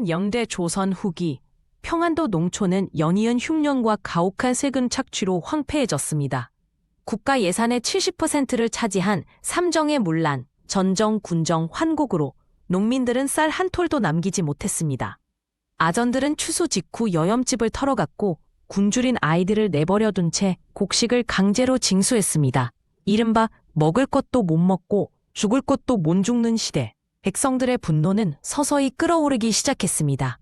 영대 조선 후기 평안도 농촌은 연이은 흉년과 가혹한 세금 착취로 황폐해졌습니다. 국가 예산의 70%를 차지한 삼정의 문란, 전정, 군정, 환곡으로 농민들은 쌀 한 톨도 남기지 못했습니다. 아전들은 추수 직후 여염집을 털어갔고 굶주린 아이들을 내버려둔 채 곡식을 강제로 징수했습니다. 이른바 먹을 것도 못 먹고 죽을 것도 못 죽는 시대. 백성들의 분노는 서서히 끓어오르기 시작했습니다.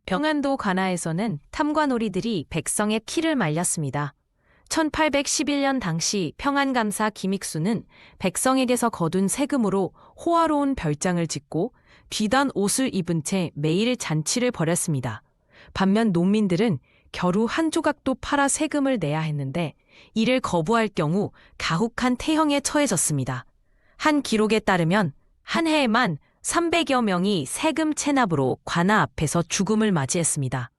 평안도 관아에서는 탐관오리들이 백성의 키를 말렸습니다. 1811년 당시 평안감사 김익수는 백성에게서 거둔 세금으로 호화로운 별장을 짓고 비단 옷을 입은 채 매일 잔치를 벌였습니다. 반면 농민들은 겨루 한 조각도 팔아 세금을 내야 했는데 이를 거부할 경우 가혹한 태형에 처해졌습니다. 한 기록에 따르면 한 해에만 300여 명이 세금 체납으로 관아 앞에서 죽음을 맞이했습니다.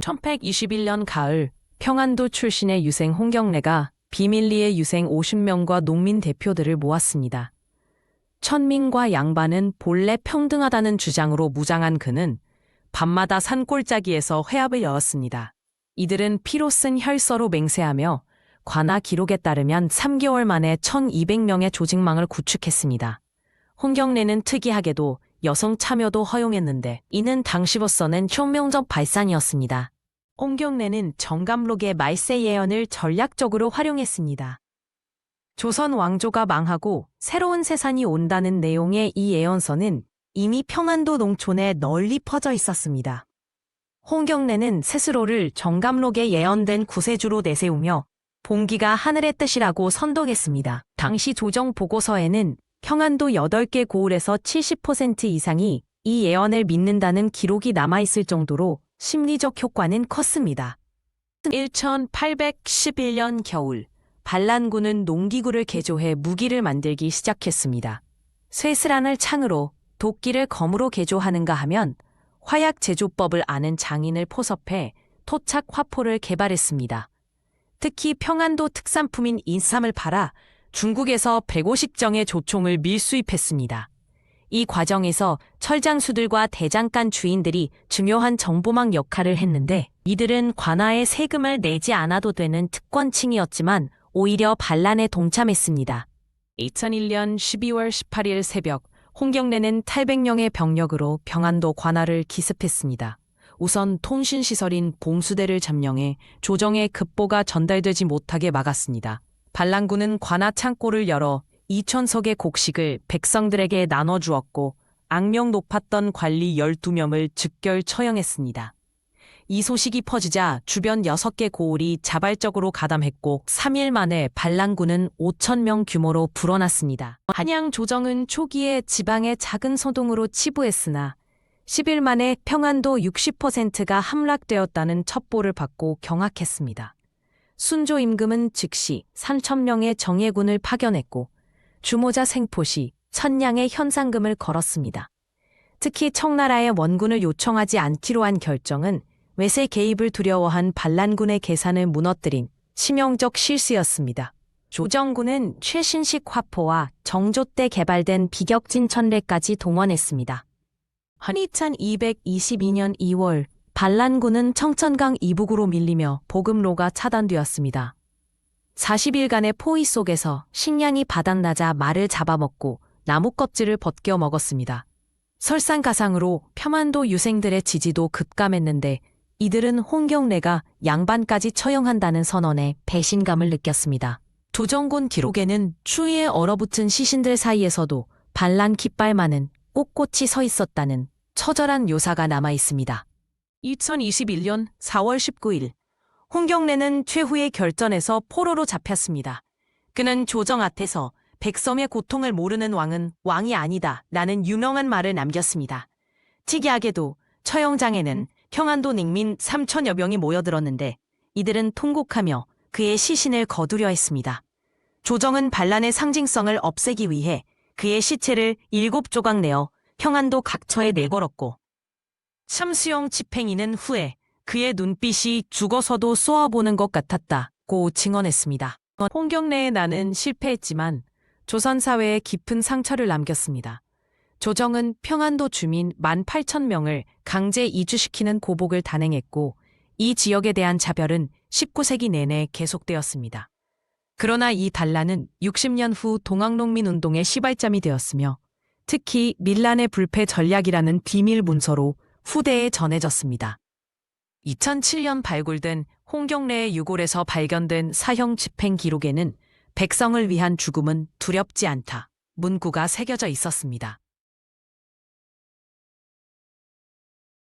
1121년 가을 평안도 출신의 유생 홍경래가 비밀리에 유생 50명과 농민 대표들을 모았습니다. 천민과 양반은 본래 평등하다는 주장으로 무장한 그는 밤마다 산골짜기에서 회합을 열었습니다. 이들은 피로 쓴 혈서로 맹세하며 관아 기록에 따르면 3개월 만에 1200명의 조직망을 구축했습니다. 홍경래는 특이하게도 여성 참여도 허용했는데 이는 당시로서는 혁명적 발상이었습니다. 홍경래는 정감록의 말세 예언을 전략적으로 활용했습니다. 조선 왕조가 망하고 새로운 세상이 온다는 내용의 이 예언서는 이미 평안도 농촌에 널리 퍼져 있었습니다. 홍경래는 스스로를 정감록에 예언된 구세주로 내세우며 봉기가 하늘의 뜻이라고 선동했습니다. 당시 조정 보고서에는 평안도 8개 고을에서 70% 이상이 이 예언을 믿는다는 기록이 남아있을 정도로 심리적 효과는 컸습니다. 1811년 겨울, 반란군은 농기구를 개조해 무기를 만들기 시작했습니다. 쇠스란을 창으로 도끼를 검으로 개조하는가 하면 화약 제조법을 아는 장인을 포섭해 토착 화포를 개발했습니다. 특히 평안도 특산품인 인삼을 팔아 중국에서 150정의 조총을 밀수입했습니다. 이 과정에서 철장수들과 대장간 주인들이 중요한 정보망 역할을 했는데 이들은 관아에 세금을 내지 않아도 되는 특권층이었지만 오히려 반란에 동참했습니다. 2001년 12월 18일 새벽 홍경래는 800명의 병력으로 평안도 관아를 기습했습니다. 우선 통신시설인 봉수대를 점령해 조정의 급보가 전달되지 못하게 막았습니다. 반란군은 관아 창고를 열어 2000석의 곡식을 백성들에게 나눠주었고 악명 높았던 관리 12명을 즉결 처형했습니다. 이 소식이 퍼지자 주변 6개 고을이 자발적으로 가담했고 3일 만에 반란군은 5,000명 규모로 불어났습니다. 한양 조정은 초기에 지방의 작은 소동으로 치부했으나 10일 만에 평안도 60%가 함락되었다는 첩보를 받고 경악했습니다. 순조 임금은 즉시 3,000명의 정예군을 파견했고 주모자 생포시 1,000냥의 현상금을 걸었습니다. 특히 청나라의 원군을 요청하지 않기로 한 결정은 외세 개입을 두려워한 반란군의 계산을 무너뜨린 치명적 실수였습니다. 조정군은 최신식 화포와 정조 때 개발된 비격진 천례까지 동원했습니다. 1222년 2월 반란군은 청천강 이북으로 밀리며 보급로가 차단되었습니다. 40일간의 포위 속에서 식량이 바닥나자 말을 잡아먹고 나무 껍질을 벗겨 먹었습니다. 설상가상으로 평안도 유생들의 지지도 급감했는데 이들은 홍경래가 양반까지 처형한다는 선언에 배신감을 느꼈습니다. 조정군 기록에는 추위에 얼어붙은 시신들 사이에서도 반란 깃발만은 꼿꼿이 서 있었다는 처절한 묘사가 남아 있습니다. 2021년 4월 19일 홍경래는 최후의 결전에서 포로로 잡혔습니다. 그는 조정 앞에서 백성의 고통을 모르는 왕은 왕이 아니다 라는 유명한 말을 남겼습니다. 특이하게도 처형장에는 평안도 냉민 3,000여 명이 모여들었는데 이들은 통곡하며 그의 시신을 거두려 했습니다. 조정은 반란의 상징성을 없애기 위해 그의 시체를 7조각 내어 평안도 각처에 내걸었고 참수영 집행이는 후에 그의 눈빛이 죽어서도 쏘아보는 것 같았다고 증언했습니다. 홍경래의 난은 실패했지만 조선 사회에 깊은 상처를 남겼습니다. 조정은 평안도 주민 18,000명을 강제 이주시키는 고복을 단행했고 이 지역에 대한 차별은 19세기 내내 계속되었습니다. 그러나 이 단란은 60년 후 동학농민운동의 시발점이 되었으며 특히 밀란의 불패 전략이라는 비밀 문서로 후대에 전해졌습니다. 2007년 발굴된 홍경래의 유골에서 발견된 사형 집행 기록에는 백성을 위한 죽음은 두렵지 않다 문구가 새겨져 있었습니다.